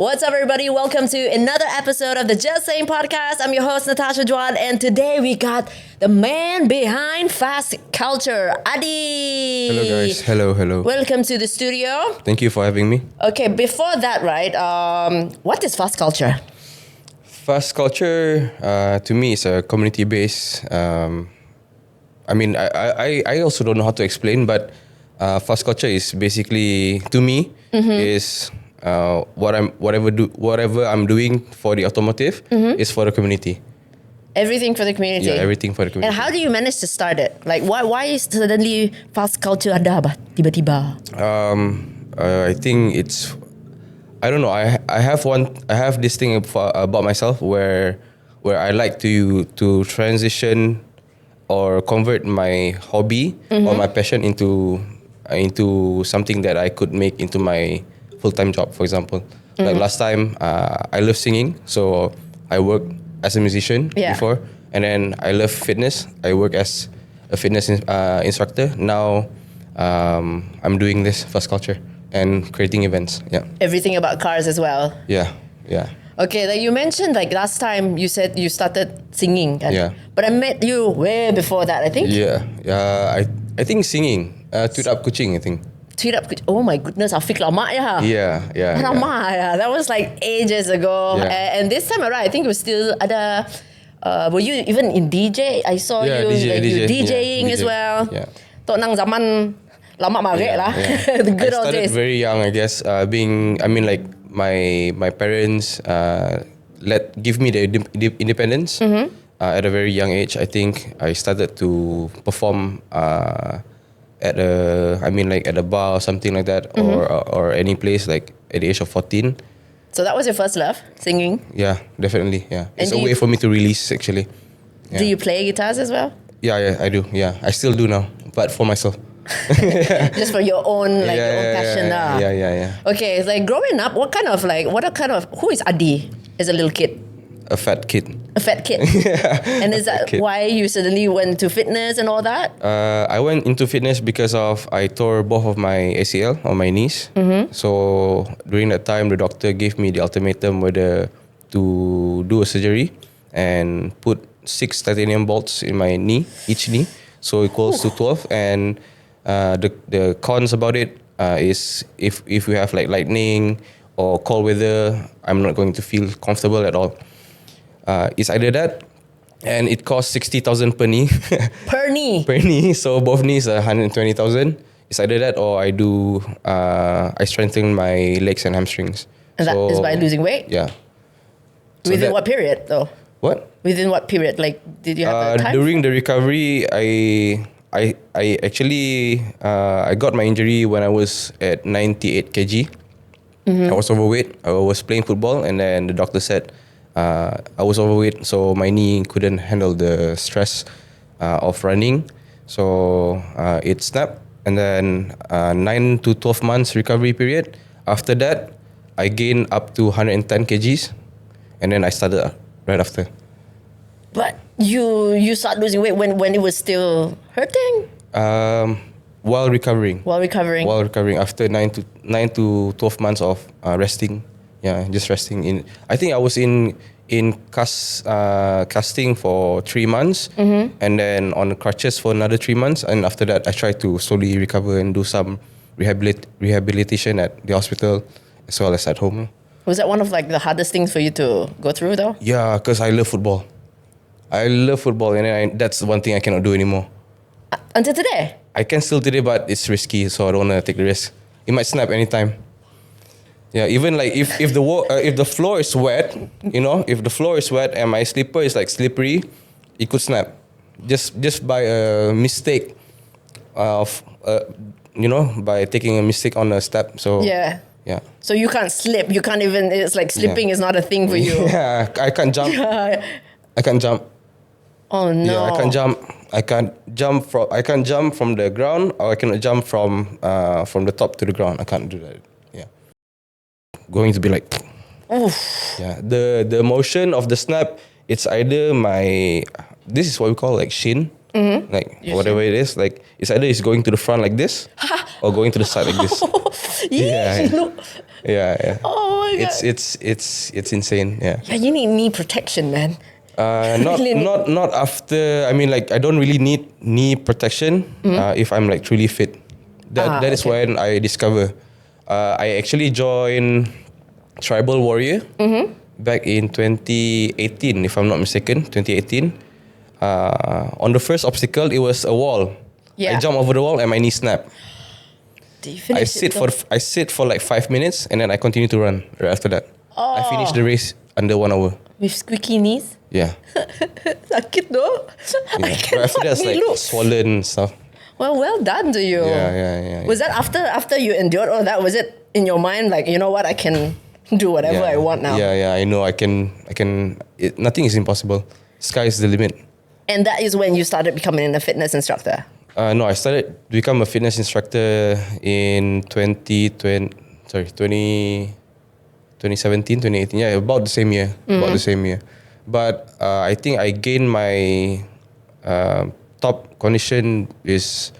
What's up, everybody? Welcome to another episode of the Just Saying podcast. I'm your host, Natasha Juan, and today we got the man behind fast culture, Adi. Hello, guys. Hello. Welcome to the studio. Thank you for having me. Okay, before that, right? What is fast culture? Fast culture, to me, is a community-based. I also don't know how to explain, but fast culture is basically, to me, is whatever I'm doing for the automotive is for the community. Everything for the community. Yeah, everything for the community. And how do you manage to start it? Like, why is suddenly fast culture ada ba? Tiba-tiba. I think it's, I don't know. I have this thing about myself where I like to transition or convert my hobby or my passion into something that I could make into my full-time job. For example, like last time, I love singing, so I worked as a musician before, and then I love fitness. I work as a fitness instructor. Now, I'm doing this fast culture and creating events. Yeah. Everything about cars as well. Yeah. Okay, like you mentioned, like last time you said you started singing. Kan? Yeah. But I met you way before that, I think. Yeah. I think singing. Tweet up Kuching, I think. Tweet up. Oh my goodness, Afiq lama ya. Yeah. Lama ya. That was like ages ago. Yeah. And this time around, I think it was still ada. Were you even in DJ? I saw you DJ. DJing as well. Yeah. Tok nang zaman lama mare lah. The good old I started days. very young, I guess. My parents give me the independence at a very young age. I think I started to perform at a bar or something like that, or any place, like at the age of 14. So that was your first love, singing. Yeah, definitely. Yeah, it's a do way you- for me to release, actually. Yeah. Do you play guitars as well? Yeah, I do. Yeah, I still do now, but for myself. Just for your own, like your own passion lah. Yeah. Okay, it's like growing up, who is Adi as a little kid? A fat kid. A fat kid. And is that kid. why you suddenly went to fitness and all that? I went into fitness because I tore both of my ACL on my knees. So during that time, the doctor gave me the ultimatum whether to do a surgery and put 6 titanium bolts in my knee, each knee. So equals to 12. And the cons about it is if we have like lightning or cold weather, I'm not going to feel comfortable at all. It's either that, and it costs 60,000 per knee. Per knee. Per knee, so both knees are 120,000. It's either that or I strengthen my legs and hamstrings. And that is by losing weight? Yeah. So Within what period though? What? Within what period? Like, did you have a time? During the recovery, I actually I got my injury when I was at 98 kg. I was overweight. I was playing football, and then the doctor said I was overweight, so my knee couldn't handle the stress of running. So it snapped, and then 9 to 12 months recovery period. After that, I gained up to 110 kgs, and then I started right after. But you started losing weight when it was still hurting? While recovering. While recovering? After 9 to 12 months of resting. Yeah, just resting. I think I was in casting for 3 months, and then on crutches for another 3 months, and after that I tried to slowly recover and do some rehabilitation at the hospital as well as at home. Was that one of like the hardest things for you to go through though? Yeah, because I love football. And then that's the one thing I cannot do anymore. Until today? I can still today, but it's risky, so I don't want to take the risk. It might snap anytime. Yeah, even like if the floor is wet, if the floor is wet and my slipper is like slippery, it could snap. Just by a mistake of by taking a mistake on a step. So yeah. So you can't slip. You can't even. It's like slipping is not a thing for you. Yeah, I can't jump. I can't jump. Oh no! Yeah, I can't jump. I can't jump from the ground, or I cannot jump from the top to the ground. I can't do that. Yeah, going to be like, oof. Yeah, the motion of the snap. It's either this is what we call like shin. Like whatever it is, like it's either it's going to the front like this or going to the side like this. Yeah. Yeah. Oh my god. It's insane. Yeah. Yeah, you need knee protection, man. Not after. I mean, like I don't really need knee protection if I'm like truly fit. That is when I discover. I actually joined Tribal Warrior back in 2018, if I'm not mistaken. 2018. On the first obstacle, it was a wall. Yeah. I jumped over the wall and my knee snapped. Do you finish I sit for like 5 minutes and then I continue to run right after that. I finished the race under 1 hour. with squeaky knees? Yeah. Sakit though. Yeah. Right after that, it's like swollen and stuff. Well done to you. Yeah. Was that after you endured all that? Was it in your mind like, you know what, I can do whatever I want now? Yeah. I know. I can. Nothing is impossible. Sky is the limit. And that is when you started becoming a fitness instructor. No, I started to become a fitness instructor in 2017, 2018. Yeah, about the same year. But I think I gained my top condition is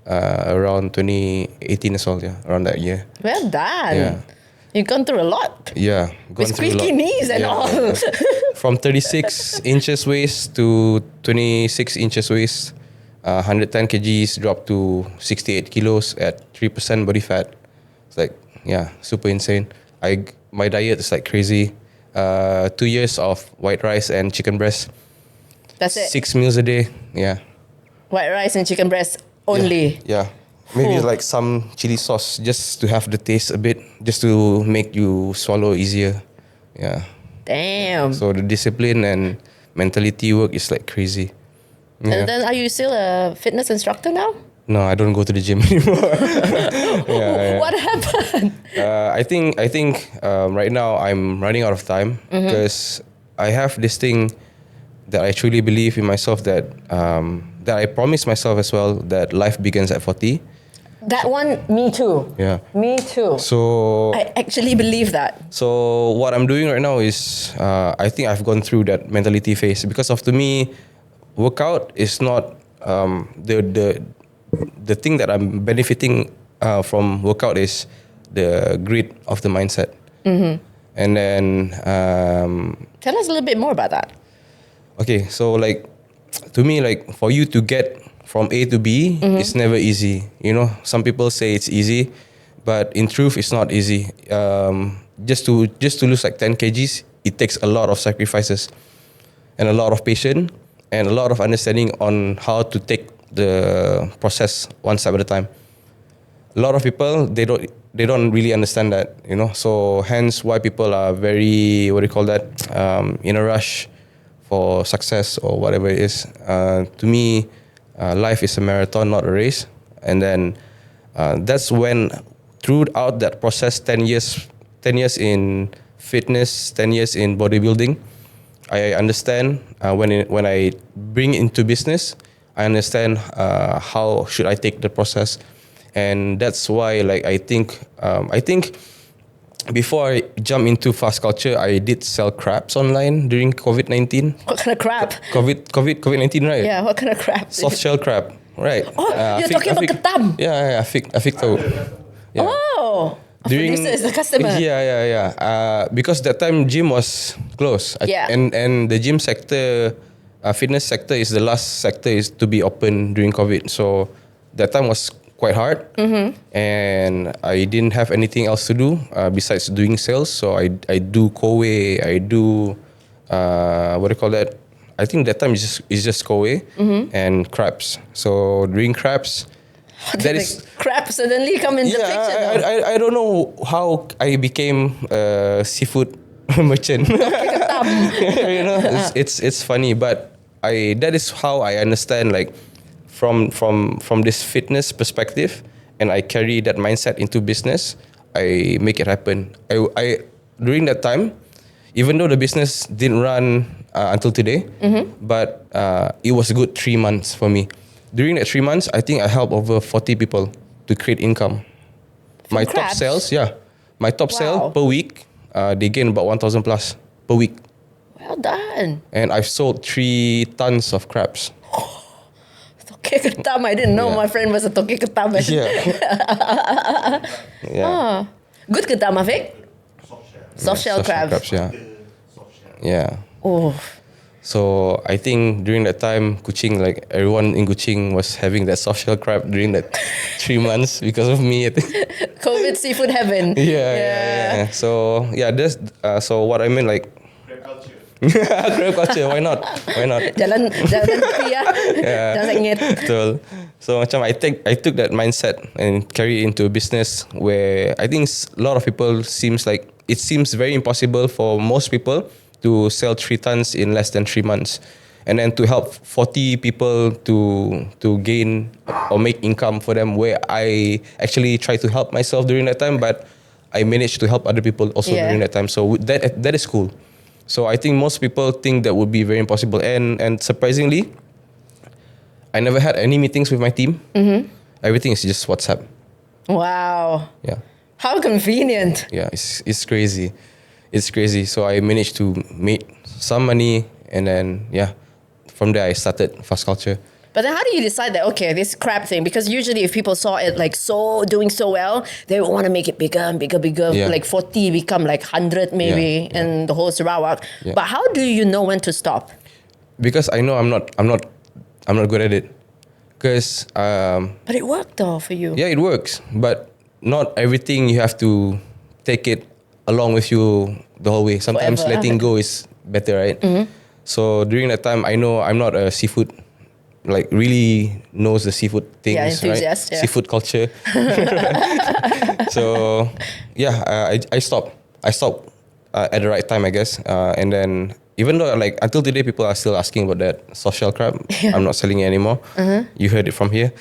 around 2018 as well. Yeah, around that year. Well done. Yeah. You've gone through a lot. Yeah, With squeaky knees and all. From 36 inches waist to 26 inches waist, 110 kgs dropped to 68 kilos at 3% body fat. It's like, yeah, super insane. My diet is like crazy. 2 years of white rice and chicken breast. That's it. 6 meals a day. Yeah. White rice and chicken breast only. Yeah. Maybe like some chili sauce just to have the taste a bit, just to make you swallow easier. Yeah. Damn. So the discipline and mentality work is like crazy. Yeah. And then are you still a fitness instructor now? No, I don't go to the gym anymore. Yeah. What happened? I think right now I'm running out of time because I have this thing that I truly believe in myself that I promised myself as well that life begins at 40. That one, me too. Yeah. Me too. So I actually believe that. So what I'm doing right now is I think I've gone through that mentality phase because to me, workout is not the thing that I'm benefiting from workout is the grit of the mindset. And then Tell us a little bit more about that. okay, so like to me, like for you to get from A to B, it's never easy. You know, some people say it's easy, but in truth, it's not easy. Just to lose like 10 kgs, it takes a lot of sacrifices and a lot of patience and a lot of understanding on how to take the process one step at a time. A lot of people they don't really understand that, you know. So hence why people are very in a rush for success or whatever it is. To me, life is a marathon, not a race. And then that's when throughout that process, 10 years in fitness, 10 years in bodybuilding, I understand when I bring into business, I understand how should I take the process. And that's why like I think before I jump into fast culture, I did sell crabs online during COVID-19. What kind of crab? COVID-19, right? Yeah, what kind of crab? Soft shell crab, right? Oh, you're talking about ketam. Yeah, Afik tahu. Yeah. Oh, producer is the customer. Yeah. Because that time gym was closed. Yeah. And the gym sector, fitness sector is the last sector is to be open during COVID. So that time was quite hard, and I didn't have anything else to do besides doing sales. So I do Kowe, I do I think that time is just Kowe and crabs. So doing crabs, that is crab suddenly come in the picture. I don't know how I became a seafood merchant. You know, it's funny, but that is how I understand like. From this fitness perspective, and I carry that mindset into business, I make it happen. I during that time, even though the business didn't run until today, but it was a good 3 months for me. During that 3 months, I think I helped over 40 people to create income. My top sales sale per week, they gain about 1,000 plus per week. Well done. And I've sold 3 tons of crabs. Toke ketam. I didn't know my friend was a toke ketam. Yeah. Yeah. Oh. Good ketam, Afiq? Soft shell crabs. Yeah. Yeah. Oh. So I think during that time, Kuching, like everyone in Kuching was having that soft shell crab during that 3 months because of me. I think. COVID seafood heaven. Yeah. So yeah, that's so what I meant, like crab culture. Why not? Jalan tepi ya. Jangan sengit. Betul. So macam I took that mindset and carry it into a business where I think a lot of people seems very impossible for most people to sell 3 tons in less than 3 months. And then to help 40 people to gain or make income for them, where I actually try to help myself during that time, but I managed to help other people also during that time. So that is cool. So I think most people think that would be very impossible. And surprisingly, I never had any meetings with my team. Mm-hmm. Everything is just WhatsApp. Wow. Yeah. How convenient. Yeah, it's crazy. It's crazy. So I managed to make some money, and then from there I started Fast Culture. But then how do you decide that, okay, this crab thing, because usually if people saw it like doing so well, they would want to make it bigger and bigger, Yeah. like 40 become like 100 maybe, and the whole Sarawak. Yeah. But how do you know when to stop? Because I know I'm not good at it. Because But it worked though for you. yeah, it works, but not everything you have to take it along with you the whole way. Sometimes Forever. letting go is better, right? Mm-hmm. So during that time, I know I'm not a seafood, like really knows the seafood things, enthusiast, right? Seafood culture. So I stopped. I stopped at the right time, I guess. And then even though like until today people are still asking about that soft shell crab, I'm not selling it anymore. You heard it from here.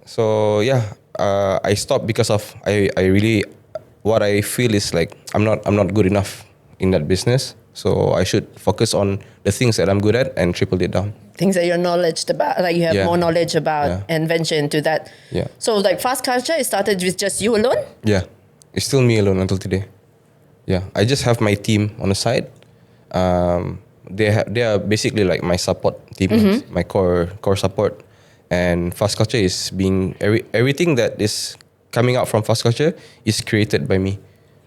So I stopped because of I really, what I feel is like I'm not good enough in that business. So I should focus on the things that I'm good at and triple it down. Things that you're knowledge about, like you have more knowledge about, and venture into that. Yeah. So like Fast Culture, it started with just you alone? Yeah, it's still me alone until today. Yeah, I just have my team on the side. They are basically like my support team, my core support, and Fast Culture is being everything that is coming out from Fast Culture is created by me.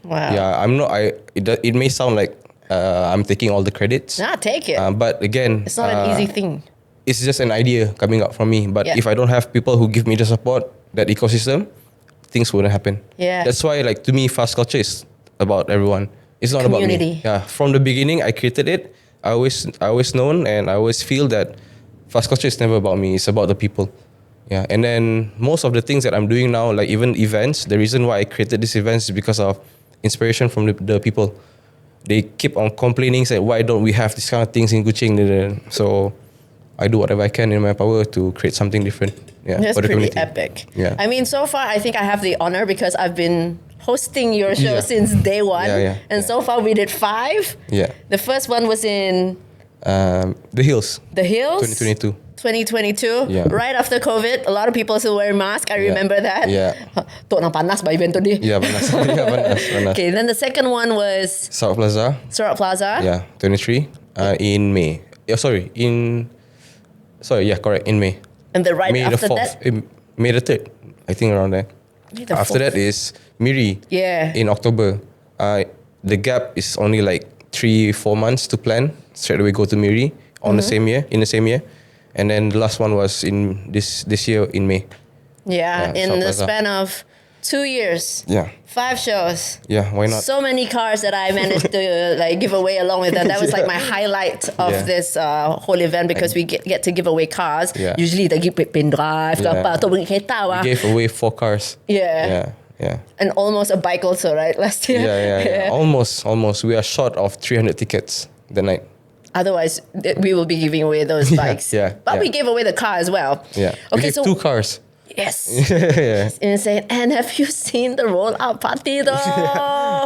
Wow. Yeah, I'm not. It may sound like I'm taking all the credits. Nah, take it. But again, it's not an easy thing. It's just an idea coming out from me. But Yeah. if I don't have people who give me the support, that ecosystem, things wouldn't happen. Yeah. That's why, like, to me, Fast Culture is about everyone. It's not Community. about me. Yeah. From the beginning, I created it. I always known, and I always feel that Fast Culture is never about me. It's about the people. Yeah. And then most of the things that I'm doing now, like even events, the reason why I created these events is because of inspiration from the people. They keep on complaining, say, why don't we have these kind of things in Kuching? So I do whatever I can in my power to create something different. Yeah, That's for the pretty community. epic. Yeah. I mean, so far, I think I have the honor because I've been hosting your show since day one. And so far, we did 5. Yeah. The first one was in The Hills. The Hills. 2022. 2022, Yeah. right after COVID. A lot of people still wearing masks. I remember that. Yeah. Tok nang panas ba event tu ni? Yeah, panas. Yeah, panas. Okay, then the second one was Sarawak Plaza. Sarawak Plaza. Yeah, 23. In May. Yeah, correct, in May. And then right May after the 4th. that, May the 3rd. I think around there. May the After 4th. that is Miri. Yeah. In October. The gap is only like 3-4 months to plan. Straight away go to Miri in the same year. And then the last one was in this year in May. Yeah, in Sarawak the Plaza. span of 2 years. Yeah. 5 shows. Yeah, why not? So many cars that I managed to like give away along with that. That was like my highlight of Yeah. this whole event because we get to give away cars. Yeah. Usually they give pen drive, Yeah. apa, atau beli kereta We lah. gave away 4 cars. Yeah. Yeah. And almost a bike also, right? Last year. Yeah. Almost. We are short of 300 tickets the night. Otherwise, we will be giving away those bikes. yeah, But yeah. we gave away the car as well. Yeah. We Okay, gave so 2 cars. yes. Yeah. It's insane. And have you seen the roll-out party though?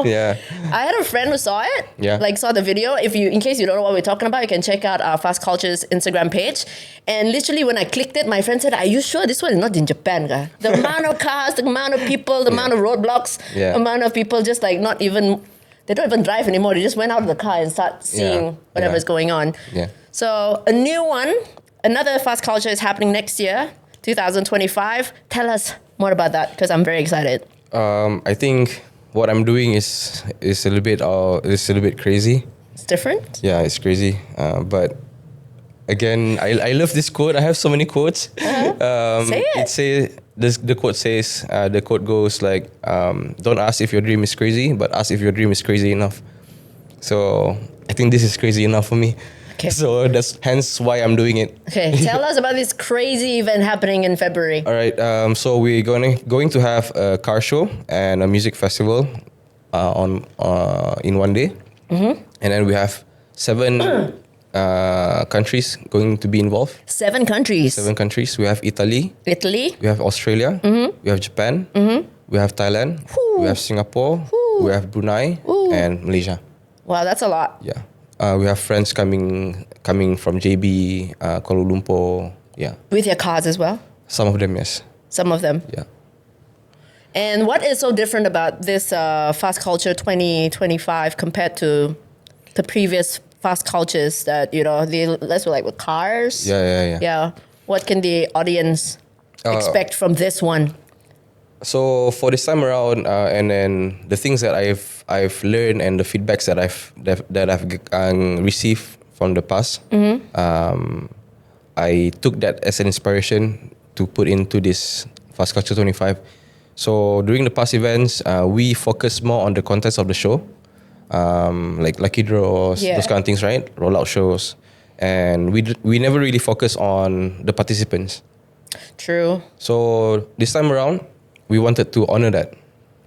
Yeah. I had a friend who saw it. Yeah. Like saw the video. In case you don't know what we're talking about, you can check out our Fast Culture's Instagram page. And literally when I clicked it, my friend said, "Are you sure this one is not in Japan?" Ka? The amount of cars, the amount of people, the amount of roadblocks, Yeah. amount of people just like not even they don't even drive anymore. They just went out of the car and start seeing whatever's going on. Yeah. So a new one, another fast culture is happening next year, 2025. Tell us more about that because I'm very excited. I think what I'm doing is a little bit crazy. It's different. Yeah, it's crazy. But again, I love this quote. I have so many quotes. Say it. The quote goes like, don't ask if your dream is crazy, but ask if your dream is crazy enough. So I think this is crazy enough for me. Okay. So that's hence why I'm doing it. Okay, tell us about this crazy event happening in February. All right. So we're going to have a car show and a music festival in one day, and then we have 7 countries going to be involved. 7 countries. 7 countries. We have Italy. Italy. We have Australia. We have Japan. We have Thailand. Whew. We have Singapore. We have Brunei and Malaysia. Wow, that's a lot. Yeah. We have friends coming from JB, Kuala Lumpur. Yeah. With your cars as well? Some of them, yes. Some of them. Yeah. And what is so different about this Fast Culture 2025 compared to the previous Fast Cultures that, let's go like with cars? Yeah. Yeah. What can the audience expect from this one? So for this time around, and then the things that I've learned and the feedbacks that I've received from the past, I took that as an inspiration to put into this Fast Culture 25. So during the past events, we focus more on the contents of the show, like lucky draws, those kind of things, right? Rollout shows, and we never really focus on the participants. True. So this time around, we wanted to honor that.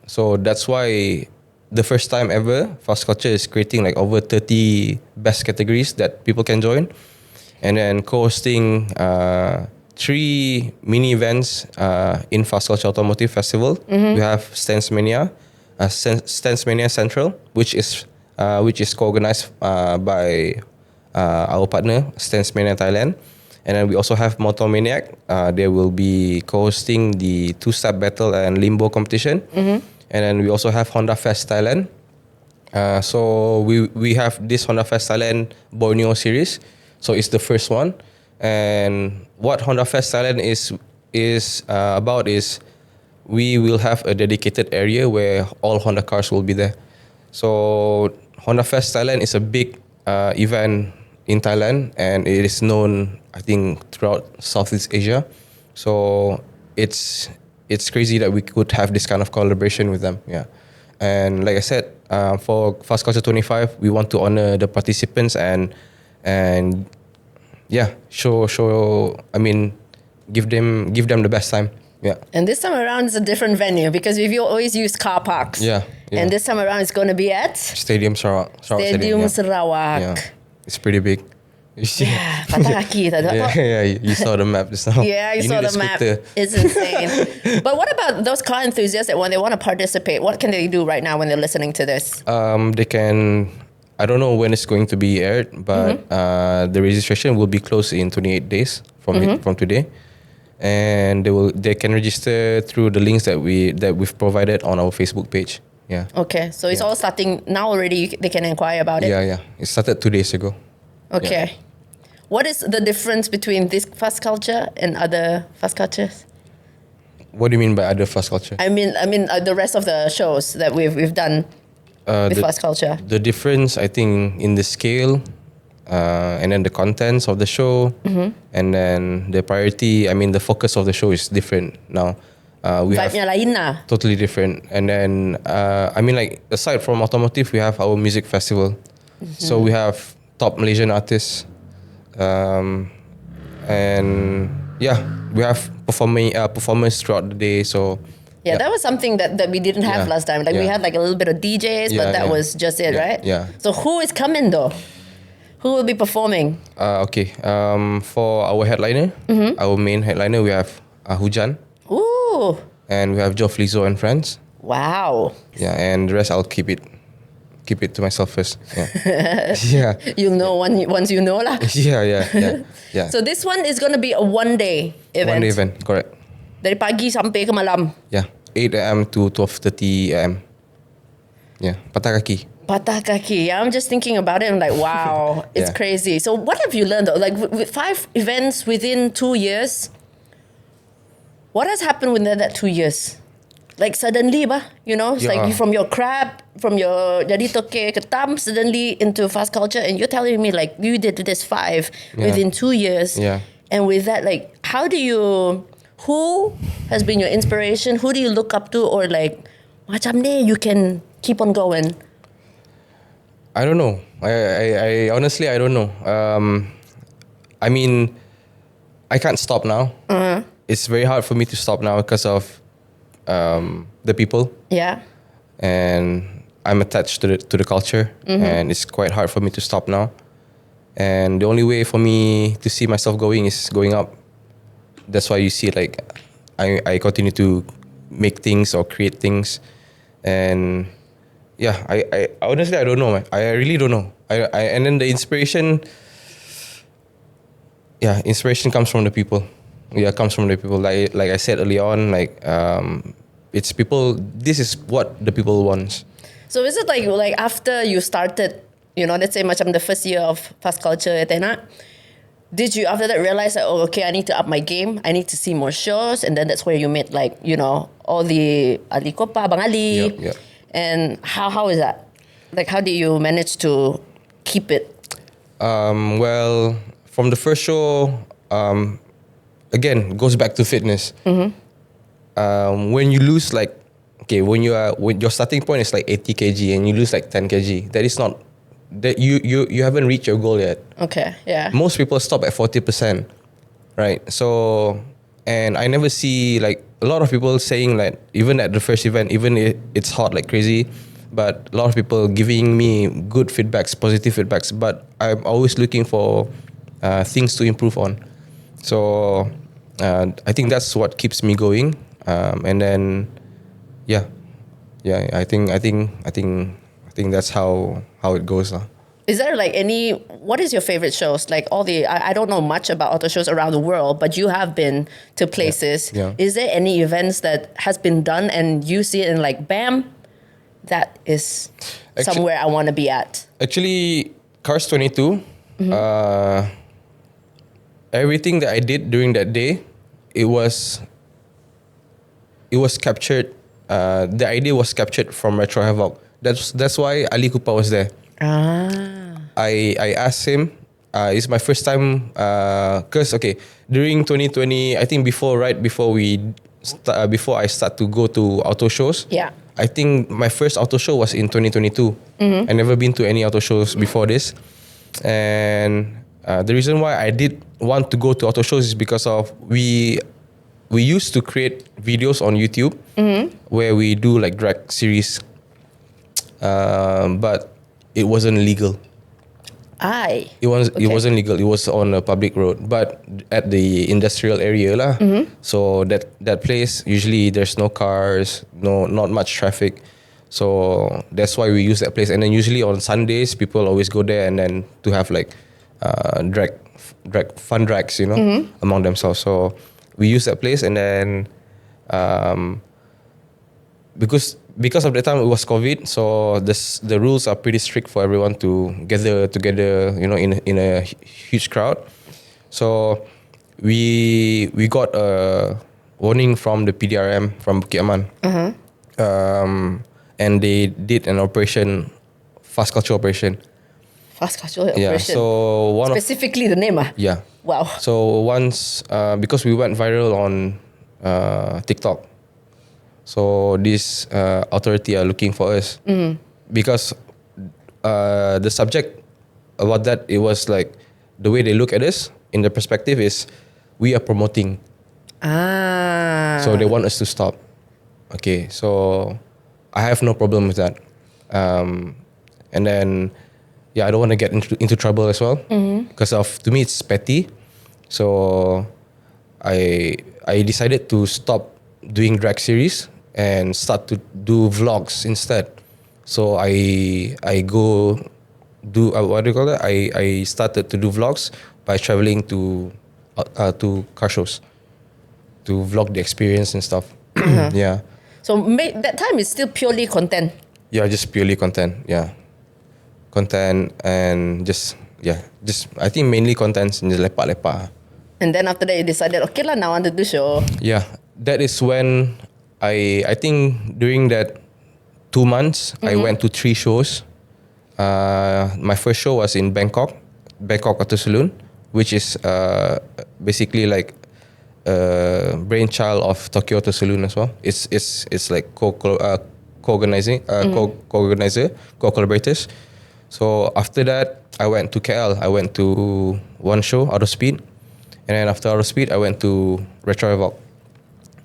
So that's why the first time ever, Fast Culture is creating like over 30 best categories that people can join. And then co-hosting 3 mini events in Fast Culture Automotive Festival. We have Stance Mania Central, which is co-organized by our partner, Stance Mania Thailand. And then we also have Motor Maniac. They will be co-hosting the 2-step battle and limbo competition. And then we also have Honda Fest Thailand. So we have this Honda Fest Thailand Borneo series. So it's the first one. And what Honda Fest Thailand is about is we will have a dedicated area where all Honda cars will be there. So Honda Fest Thailand is a big event in Thailand, and it is known, I think, throughout Southeast Asia. So it's crazy that we could have this kind of collaboration with them. Yeah, and like I said, for Fast Culture 25, we want to honor the participants and yeah, show. I mean, give them the best time. Yeah. And this time around, it's a different venue because we've always used car parks. Yeah. And this time around, it's going to be at Stadium Sarawak. Stadium Sarawak. Yeah. It's pretty big. You see? Yeah, patah kaki. Yeah, you saw the map just now. Yeah, you saw the map. It's insane. But what about those car enthusiasts that when they want to participate, what can they do right now when they're listening to this? They can, I don't know when it's going to be aired, but the registration will be closed in 28 days from today. And they can register through the links that we've provided on our Facebook page. Yeah. Okay, so it's all starting now already. They can inquire about it. Yeah. It started 2 days ago. Okay. Yeah. What is the difference between this fast culture and other fast cultures? What do you mean by other fast culture? I mean the rest of the shows that we've done with fast culture. The difference, I think, in the scale, and then the contents of the show, and then the priority. I mean, the focus of the show is different now. We Vibe-nya have lain lah. totally different. And then, I mean, like aside from automotive, we have our music festival. So we have top Malaysian artists, and yeah, we have performance throughout the day. So yeah, that was something that we didn't have last time. Like we had like a little bit of DJs, but that was just it, right? Yeah. So who is coming though? Who will be performing? Okay. For our headliner, our main headliner, we have Hujan. Ooh. And we have Flizzow and friends. Wow. Yeah, and the rest I'll keep it to myself first. Yeah. Yeah. You'll know once you know lah. Yeah. So this one is going to be a one-day event. One day event, correct. Dari pagi sampai ke malam. Yeah, 8 a.m. to 12:30 a.m. Yeah, patah kaki. Patah kaki. Yeah, I'm just thinking about it. I'm like, wow, it's Yeah. crazy. So what have you learned though? Like with 5 events within 2 years, what has happened within that 2 years? Like suddenly, it's like Yeah. from your crab, from your jadi toke ketam, suddenly into fast culture, and you're telling me like you did this 5 Yeah. within 2 years. Yeah. And with that, like, who has been your inspiration? Who do you look up to? Or like, macam ni, you can keep on going. I don't know. I honestly I don't know. I mean, I can't stop now. It's very hard for me to stop now because of the people, Yeah. and I'm attached to the culture, and it's quite hard for me to stop now. And the only way for me to see myself going is going up. That's why you see like I continue to make things or create things, and yeah, I honestly I don't know, man. I really don't know. And then the inspiration, yeah, inspiration comes from the people. Yeah, comes from the people. Like I said early on, like it's people. This is what the people want. So is it like after you started, let's say macam the first year of fast culture at Tenak, did you after that realize that, oh, okay, I need to up my game, I need to see more shows, and then that's where you met like, all the Ali Kopa, Bang Ali. Yep. And how is that? Like how do you manage to keep it? Well, from the first show, again, goes back to fitness. When you lose like, okay, when your starting point is like 80 kg and you lose like 10 kg, that is not, that you haven't reached your goal yet. Okay, yeah. Most people stop at 40%, right? So, and I never see like a lot of people saying like, even at the first event, even it's hot like crazy, but a lot of people giving me good feedbacks, positive feedbacks, but I'm always looking for things to improve on. So I think that's what keeps me going. And then, yeah, I think that's how it goes. Is there like what is your favorite shows? Like I don't know much about auto shows around the world, but you have been to places. Yeah. Is there any events that has been done and you see it and like, bam, that is somewhere I want to be at? Actually, Cars 22, everything that I did during that day, it was captured. The idea was captured from Retro Havoc. That's why Ali Kupa was there. I asked him. It's my first time. Cause during 2020, I think before I start to go to auto shows. Yeah. I think my first auto show was in 2022. I never been to any auto shows before this, and the reason why I did want to go to auto shows is because of we used to create videos on YouTube where we do like drag series, but it wasn't legal. It wasn't legal. It was on a public road, but at the industrial area lah. So that place usually there's no cars, not much traffic. So that's why we use that place. And then usually on Sundays people always go there and then to have like fun drags, among themselves. So we use that place, and then because of the time it was COVID, so the rules are pretty strict for everyone to gather together, in a huge crowd. So we got a warning from the PDRM from Bukit Aman, and they did an operation, fast culture operation. Fast culture operation. Yeah. So specifically the name. Yeah. Wow. So once because we went viral on TikTok. So this authority are looking for us because the subject about that, it was like the way they look at us in the perspective is we are promoting. So they want us to stop. Okay, so I have no problem with that. And then I don't want to get into trouble as well because to me it's petty. So I decided to stop doing drag series and start to do vlogs instead. So I go do what do you call that? I started to do vlogs by traveling to car shows to vlog the experience and stuff. Yeah. So that time is still purely content. Yeah, just purely content. Yeah, content and just I think mainly content and just lepak. And then after that, you decided, okay lah, now I want to do show. Yeah, that is when I think during that 2 months I went to 3 shows. My first show was in Bangkok Auto Saloon, which is basically like a brainchild of Tokyo Auto Saloon as well. It's like co-collaborators. So after that, I went to KL. I went to one show, Out of Speed, and then after Out of Speed, I went to Retro Havoc.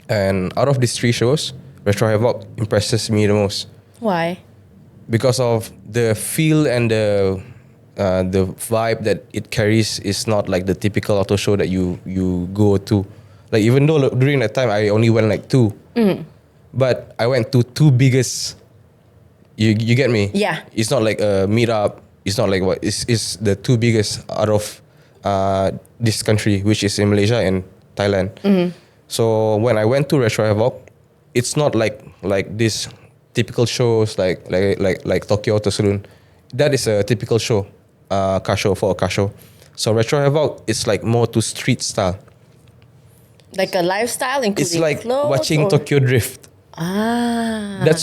And out of these 3 shows, Retro Havoc impresses me the most Why? because of the feel and the vibe that it carries is not like the typical auto show that you go to. Like even though during that time I only went like 2, but I went to 2 biggest. You get me? Yeah. It's not like a meetup. It's not like what. It's the 2 biggest out of this country, which is in Malaysia and Thailand. So when I went to Retro Havoc, it's not like this typical shows like Tokyo Auto Saloon. That is a typical show, car show. So Retro Havoc is like more to street style. Like a lifestyle, including It's like clothes, watching or? Tokyo Drift. That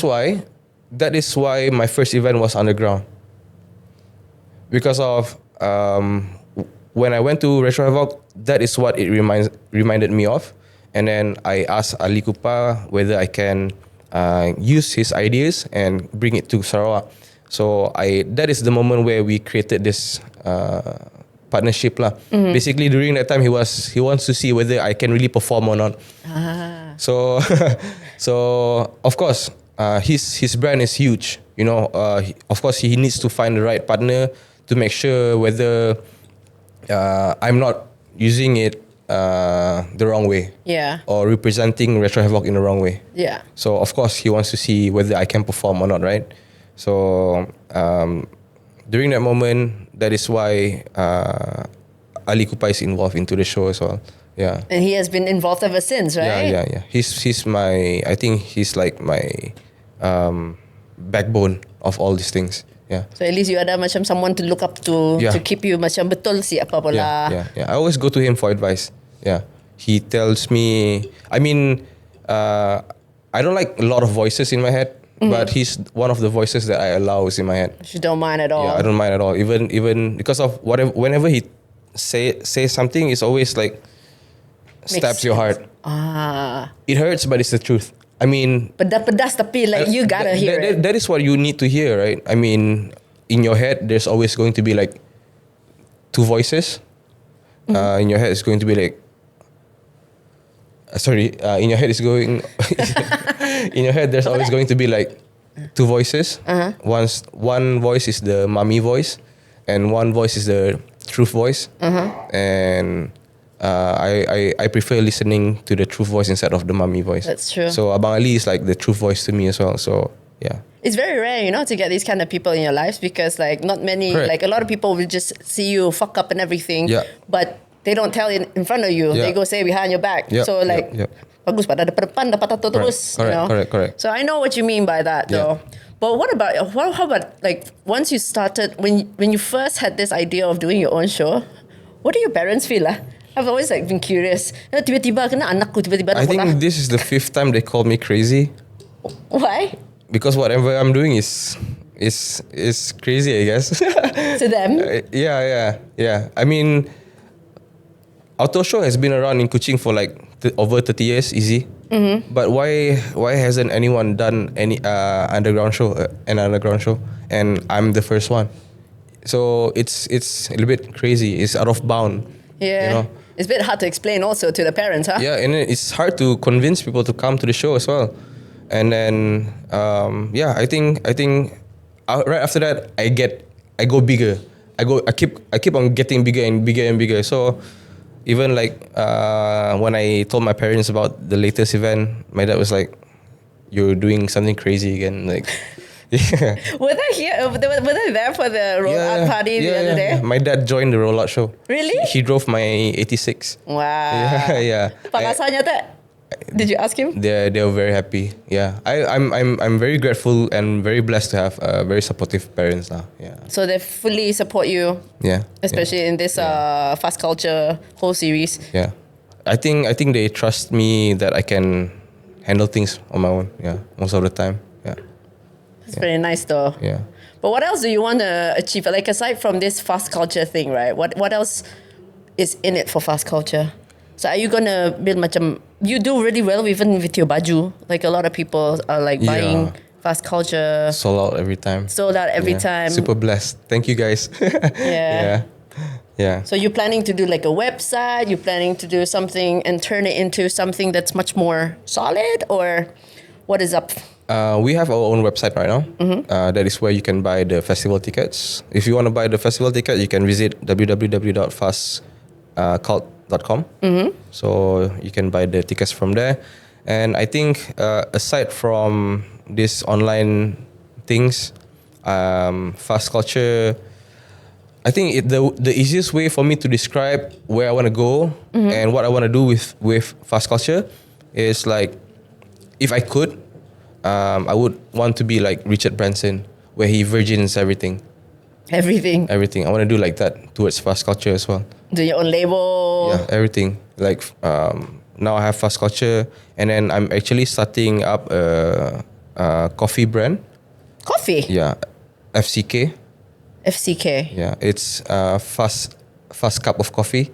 is why my first event was underground. Because of when I went to Retro Havoc, that is what it reminded me of. And then I asked Ali Kupa whether I can use his ideas and bring it to Sarawak. So that is the moment where we created this partnership lah. Basically during that time he wants to see whether I can really perform or not. So of course his brand is huge. You know, of course he needs to find the right partner to make sure whether I'm not using it the wrong way. Yeah. Or representing Retro Havoc in the wrong way. Yeah. So of course he wants to see whether I can perform or not, right? So during that moment, that is why Ali Kupa is involved into the show as well. Yeah. And he has been involved ever since, right? Yeah. He's my, I think he's like my backbone of all these things. Yeah. So at least you ada macam someone to look up to keep you macam betul si apa pula. Yeah. I always go to him for advice. Yeah. He tells me, I mean, I don't like a lot of voices in my head, but he's one of the voices that I allow is in my head. You don't mind at all. Yeah, I don't mind at all. Even because of whenever he say something, it's always like stabs your heart. It hurts, but it's the truth. I mean, pedas tapi like you gotta hear it. That is what you need to hear, right? I mean, in your head, there's always going to be like 2 voices. In your head, it's going to be like. In your head, it's going. In your head, there's always going to be like 2 voices. One voice is the mommy voice, and one voice is the truth voice. And I prefer listening to the truth voice instead of the mommy voice. That's true. So Abang Ali is like the truth voice to me as well. So yeah. It's very rare, to get these kind of people in your lives because like not many, Correct. like a lot of people will just see you fuck up and everything. Yeah. But they don't tell it in front of you. Yeah. They go say behind your back. Yeah. So like, Yeah. bagus pada depan dapat tato terus. Correct. So I know what you mean by that though. Yeah. But how about like once you started, when you first had this idea of doing your own show, what do your parents feel lah? I've always like been curious. Tiba-tiba kena anakku tiba-tiba I think this is the 5th time they called me crazy. Why? Because whatever I'm doing is crazy, I guess. To them? Yeah. I mean, auto show has been around in Kuching for like over 30 years, easy. But why hasn't anyone done any underground show? And I'm the first one. So it's a little bit crazy. It's out of bound. Yeah. It's a bit hard to explain also to the parents, huh? Yeah, and it's hard to convince people to come to the show as well. And then, I think right after that, I go bigger. I keep on getting bigger and bigger and bigger. So even like when I told my parents about the latest event, my dad was like, "You're doing something crazy again." Like, yeah. Were they there for the roll-out party the other day? My dad joined the rollout show. Really? He drove my 86. Wow. Yeah. Pakasannya tak? Did you ask him? They're very happy. Yeah, I'm very grateful and very blessed to have very supportive parents now. Yeah. So they fully support you, Yeah. especially in this fast culture whole series. Yeah. I think they trust me that I can handle things on my own. Yeah. Most of the time. Yeah. It's very nice though. Yeah. But what else do you want to achieve? Like aside from this fast culture thing, right? What else is in it for fast culture? So are you gonna build macam you do really well even with your baju? Like a lot of people are like buying fast culture. Sold out every time. Sold out every Yeah. time. Super blessed. Thank you guys. Yeah. Yeah. So you're planning to do like a website, you're planning to do something and turn it into something that's much more solid, or what is up? We have our own website right now. That is where you can buy the festival tickets. If you want to buy the festival ticket, you can visit www.fastcult.com. So you can buy the tickets from there. And I think aside from these online things, fast culture, I think the easiest way for me to describe where I want to go and what I want to do with fast culture is like, if I could, I would want to be like Richard Branson, where he virgins everything. Everything. Everything. I want to do like that towards fast culture as well. Do your own label. Yeah, everything. Like now I have fast culture, and then I'm actually starting up a coffee brand. Coffee. Yeah, FCK. FCK. Yeah, it's fast cup of coffee.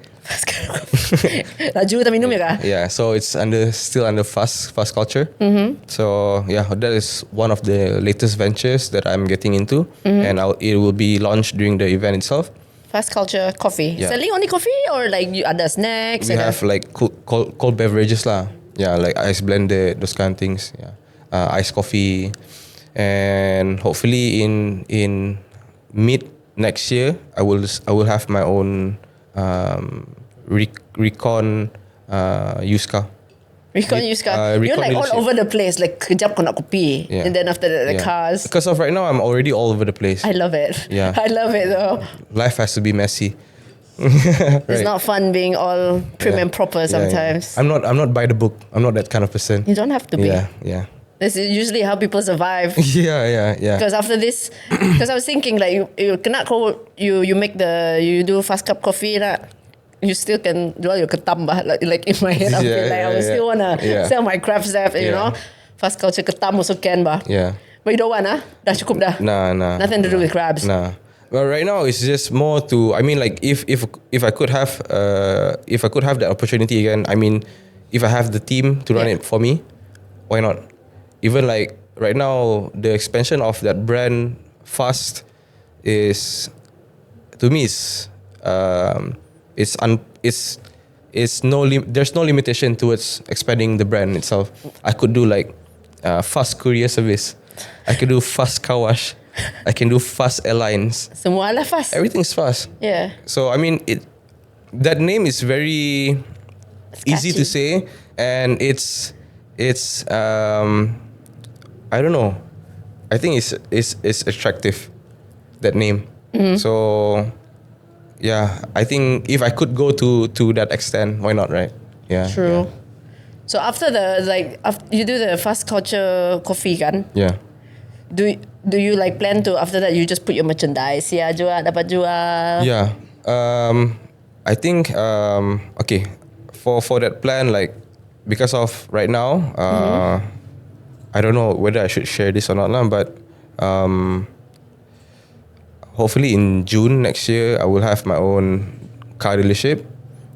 Laju tak minum ya kah? Yeah, so it's still under fast culture. So yeah, that is one of the latest ventures that I'm getting into, and it will be launched during the event itself. Fast culture coffee. Yeah. Selling only coffee or like you other snacks? We have like cold beverages lah. Yeah, like ice blended, those kind of things. Yeah, iced coffee, and hopefully in mid next year, I will have my own recon used car. Recon used car. You're Recon like all dealership. over the place. Like kejap kau nak kopi, Yeah. and then after that the Yeah. cars. Because of right now, I'm already all over the place. I love it. Yeah. I love it though. Life has to be messy. It's not fun being all prim and proper sometimes. I'm not by the book. I'm not that kind of person. You don't have to be. Yeah. This is usually how people survive. Yeah. Because after this, because I was thinking like you cannot go, you you do fast cup coffee lah. You still can jual your ketam bah. Like in my head, I feel like I would still wanna sell my craft stuff. You know, fast culture ketam also can bah. Yeah. But you don't want dah cukup dah. Nah. Nothing to do with crabs. Nah. Well, right now it's just more to. I mean, like if I could have that opportunity again. I mean, if I have the team to run it for me, why not? Even like right now, the expansion of that brand fast is, to me, there's no limitation towards expanding the brand itself. I could do like fast courier service. I could do fast car wash. I can do fast airlines. Semua lah fast. Everything's fast. Yeah. So I mean, that name is very easy to say, and it's I don't know. I think it's attractive, that name. So yeah, I think if I could go to that extent, why not, right? Yeah. True. So after you do the fast culture coffee kan? Yeah. Do you like plan to after that you just put your merchandise ya dapat jual? Yeah. I think okay, for that plan, like because of right now, I don't know whether I should share this or not lah, but hopefully in June next year I will have my own car dealership.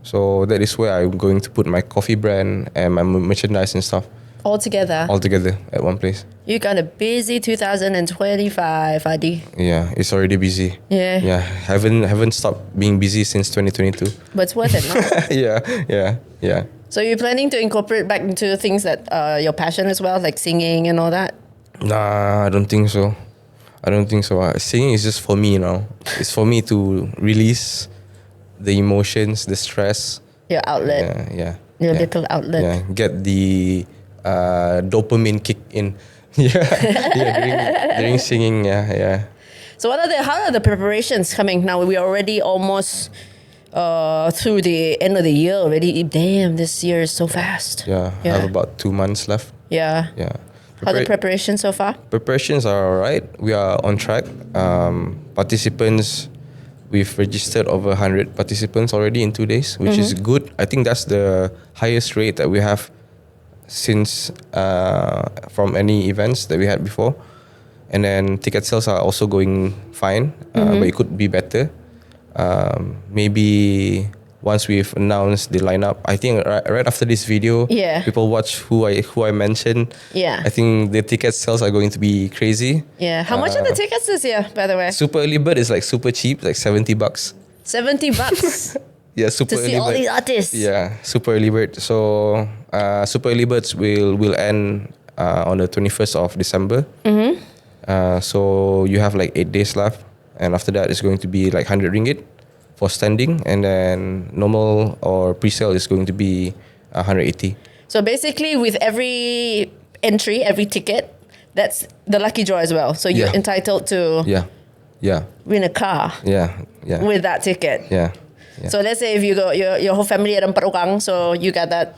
So that is where I'm going to put my coffee brand and my merchandise and stuff All together at one place. You got a busy 2025, Adi. Yeah, it's already busy. Yeah. Yeah, haven't stopped being busy since 2022. But it's worth it, no? Yeah. So you're planning to incorporate back into things that your passion as well, like singing and all that? Nah, I don't think so. Singing is just for me now. It's for me to release the emotions, the stress. Your outlet. Yeah. Your little outlet. Yeah, get the dopamine kick in. During singing. Yeah. So how are the preparations coming now? We are already almost through the end of the year already. Damn, this year is so fast. Yeah, Yeah. have about 2 months left. Yeah. Yeah. How the preparation so far? Preparations are alright. We are on track. Participants, we've registered over 100 participants already in 2 days, which is good. I think that's the highest rate that we have since from any events that we had before. And then ticket sales are also going fine, but it could be better. Maybe once we've announced the lineup, I think right after this video, people watch who I mentioned. Yeah. I think the ticket sales are going to be crazy. Yeah. How much are the tickets this year, by the way? Super early bird is like super cheap, like $70. $70 Yeah, super to early see all bird. these artists. Yeah, super early bird. So super early birds will end on the 21st of December. So you have like 8 days left, and after that it's going to be like 100 ringgit for standing, and then normal or pre-sale is going to be 180. So basically, with every entry, every ticket, that's the lucky draw as well. So you're Yeah. entitled to Yeah, win a car yeah. with that ticket. Yeah. So let's say if you got your whole family at 4 orang, so you got that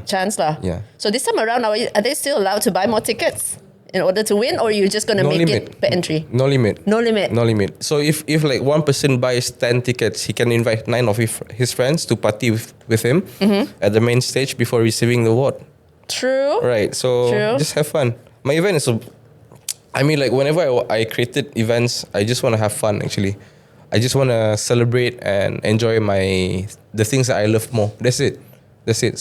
chance lah. Yeah. So this time around, are they still allowed to buy more tickets in order to win, or you're just gonna No make limit. it per entry? No limit. No limit. No limit. So if like one person buys 10 tickets, he can invite 9 of his friends to party with him at the main stage before receiving the award. True. Right. So True. just have fun. My event is I mean, like whenever I created events, I just want to have fun actually. I just want to celebrate and enjoy the things that I love more. That's it.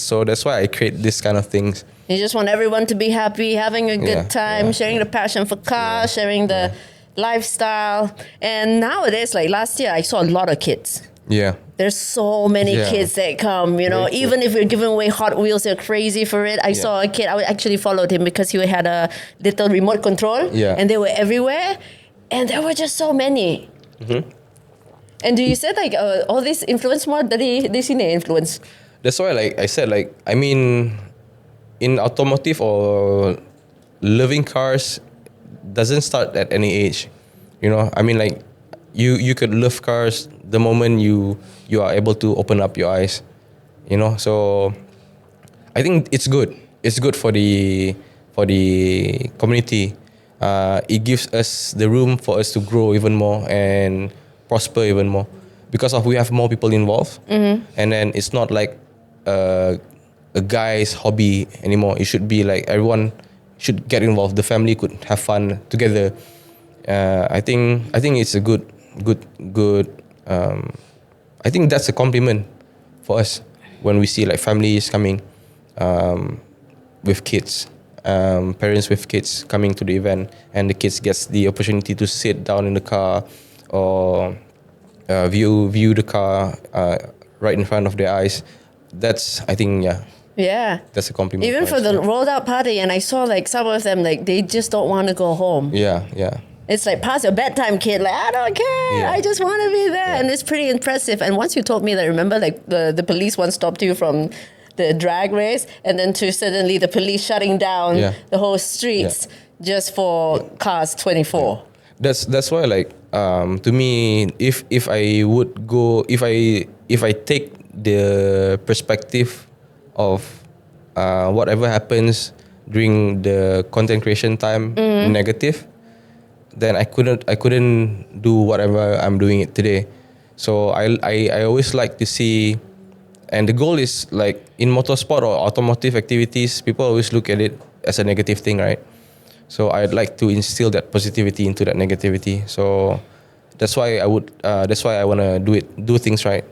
So that's why I create this kind of things. You just want everyone to be happy, having a good Yeah, time, sharing the passion for cars, sharing the lifestyle. And nowadays, like last year, I saw a lot of kids. Yeah. There's so many Yeah. kids that come, you know, Very cool. even if we're giving away Hot Wheels, they're crazy for it. I saw a kid, I actually followed him because he had a little remote control and they were everywhere. And there were just so many. And do you said like all this influence more dari sini influence? That's why, like I said, like I mean, in automotive or loving cars doesn't start at any age. You know, I mean, like you could love cars the moment you are able to open up your eyes. You know, so I think it's good. It's good for the community. It gives us the room for us to grow even more and prosper even more because we have more people involved, and then it's not like a guy's hobby anymore. It should be like everyone should get involved. The family could have fun together. I think it's a good. I think that's a compliment for us when we see like families coming with kids, parents with kids coming to the event, and the kids gets the opportunity to sit down in the car or view the car right in front of their eyes. That's, I think, that's a compliment. Even for the rolled out party, and I saw like some of them, like they just don't want to go home. Yeah. It's like past your bedtime, kid. Like, I don't care. Yeah. I just want to be there. And it's pretty impressive. And once you told me that, remember, like the police once stopped you from the drag race, and then to suddenly the police shutting down the whole streets just for cars 24. That's why, like, to me, if I would go, if I take the perspective of whatever happens during the content creation time negative, then I couldn't do whatever I'm doing it today. So I always like to see, and the goal is like in motorsport or automotive activities, people always look at it as a negative thing, right? So I'd like to instill that positivity into that negativity. So that's why I wanna do things right.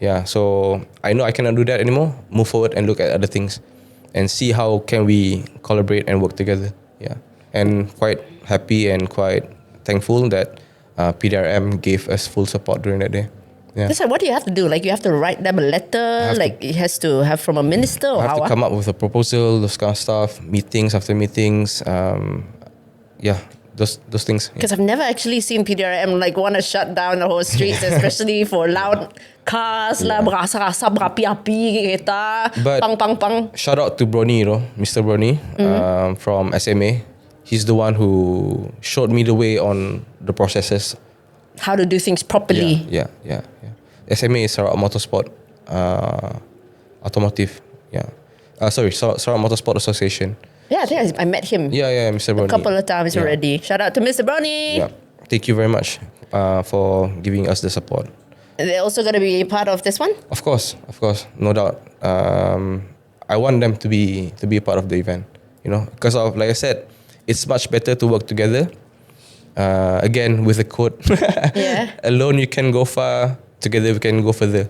Yeah. So I know I cannot do that anymore. Move forward and look at other things, and see how can we collaborate and work together. Yeah. And quite happy and quite thankful that PDRM gave us full support during that day. Yeah. That's like, what do you have to do? Like, you have to write them a letter? Like, it has to have from a minister? Or I have to come up with a proposal, those kind of stuff, meetings after meetings. Those things. Because I've never actually seen PDRM like want to shut down the whole streets, especially for loud cars lah, berasa-rasa berapi-api kereta, But pang. shout out to Brunei, Mr. Brunei from SMA. He's the one who showed me the way on the processes. How to do things properly. Yeah. SMA is Sarawak Motorsport, automotive. Yeah. Sarawak Motorsport Association. Yeah, I think I met him Yeah, Mr. Brunei. a couple of times Yeah. already. Shout out to Mr. Brownie. Yeah. Thank you very much for giving us the support. They're also going to be part of this one. Of course, no doubt. I want them to be a part of the event, because of, like I said, it's much better to work together. Again, with the quote, Yeah. alone you can go far, together we can go further.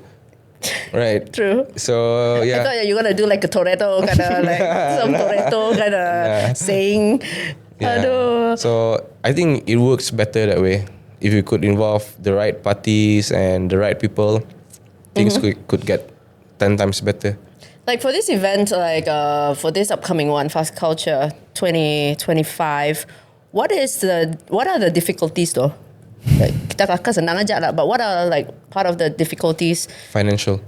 Right. True. So I yeah. thought you were going to do like a Toretto kind of like some Toretto kind of saying. Yeah. Aduh. So I think it works better that way. If you could involve the right parties and the right people, things could get 10 times better. Like for this event, like for this upcoming one, Fast Culture 2025, what are the difficulties though? Like, kita kakak senang aja lah, but what are like part of the difficulties? Financial.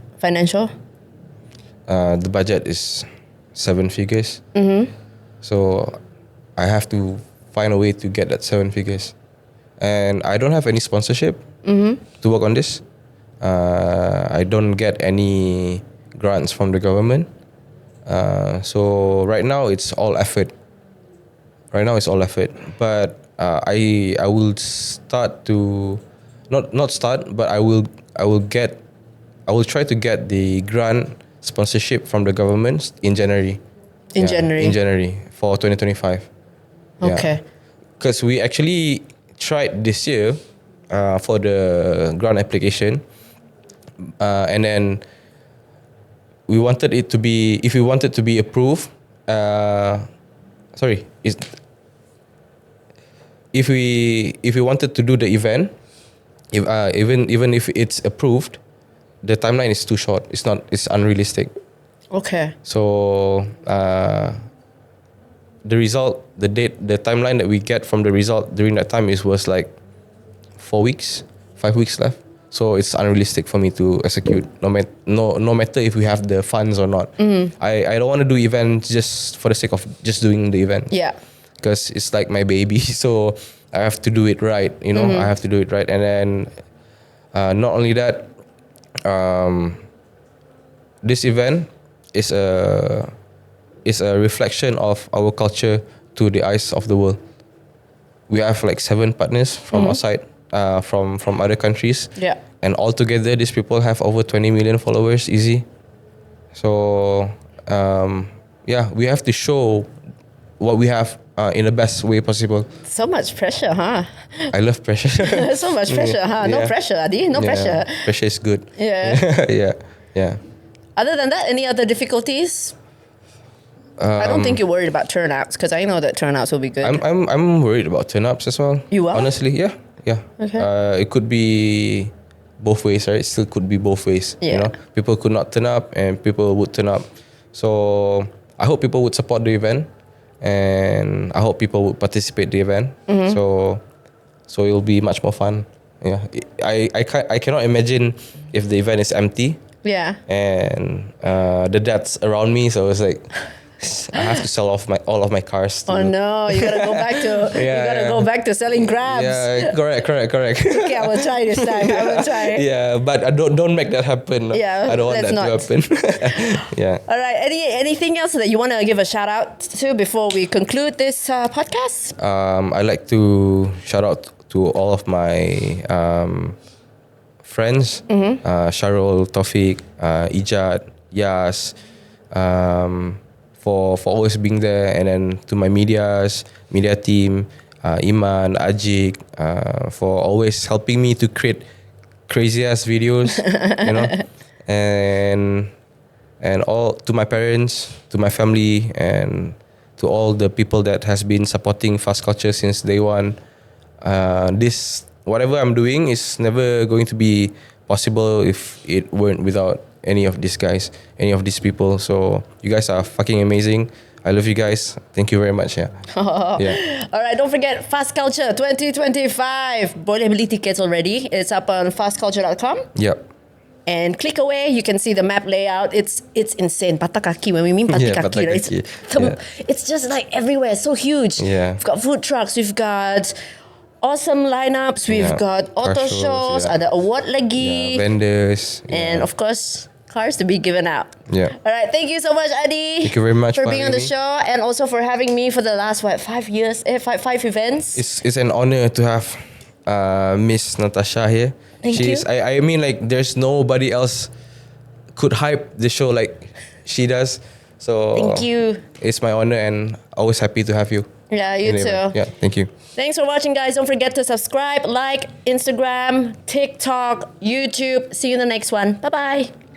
The budget is 7 figures. So I have to find a way to get that 7 figures. And I don't have any sponsorship to work on this. I don't get any grants from the government. So right now it's all effort. But I will start to not start, but I will try to get the grant sponsorship from the government in January. In January For 2025. Okay. Because we actually tried this year for the grant application, and then we wanted it to be, if we wanted to be approved, if we wanted to do the event, even if it's approved, the timeline is too short. It's unrealistic. Okay. So the timeline that we get from the result during that time was like 5 weeks left. So it's unrealistic for me to execute, no matter if we have the funds or not. I don't want to do events just for the sake of just doing the event. Yeah. Because it's like my baby, so I have to do it right. I have to do it right, and then not only that, this event is a reflection of our culture to the eyes of the world. We have like 7 partners from outside, from other countries. Yeah. And altogether, these people have over 20 million followers, easy. So, we have to show what we have in the best way possible. So much pressure, huh? I love pressure. So much pressure, huh? No pressure, Adi. No pressure. Pressure is good. Yeah. Yeah. Other than that, any other difficulties? I don't think you're worried about turnouts because I know that turnouts will be good. I'm worried about turn-ups as well. You are? Honestly, yeah. Okay. It could be both ways, right? It still could be both ways. Yeah. People could not turn up and people would turn up. So I hope people would support the event, and I hope people would participate in the event. So it'll be much more fun. Yeah. I cannot imagine if the event is empty. Yeah. And the dads around me, so it's like I have to sell off all of my cars. Oh no, you gotta go back to go back to selling Grabs. Yeah, correct. Okay, I will try this time. I will try. Yeah, but don't make that happen. Yeah, I don't want that to happen. Yeah. All right. Anything else that you want to give a shout out to before we conclude this podcast? I like to shout out to all of my friends, Sharul, Taufik, Ijat, Yas, for always being there, and then to my media team, Iman, Ajik, for always helping me to create crazy ass videos, and all to my parents, to my family, and to all the people that has been supporting Fast Culture since day one. This whatever I'm doing is never going to be possible if it weren't without any of these guys, any of these people. So you guys are fucking amazing. I love you guys. Thank you very much. Yeah. All right, don't forget Fast Culture 2025. Boleh beli tickets already. It's up on fastculture.com. Yep. And click away, you can see the map layout. It's insane. Patah kaki, when we mean patah Yeah, kaki, patah right? kaki. It's just like everywhere, so huge. Yeah. We've got food trucks, we've got awesome lineups. We've Yeah. got Car auto shows, shows, yeah. ada award lagi, Vendors. and of course, cars to be given out. Yeah. All right, thank you so much, Adi. Thank you very much for for being on the having me. show and also for having me for the last 5 years, five events. It's an honor to have Miss Natasha here. Thank you. I mean, like, there's nobody else could hype the show like she does. So Thank you. It's my honor and always happy to have you. Yeah, you in the too. event. Yeah, thank you. Thanks for watching, guys. Don't forget to subscribe, like Instagram, TikTok, YouTube. See you in the next one. Bye bye.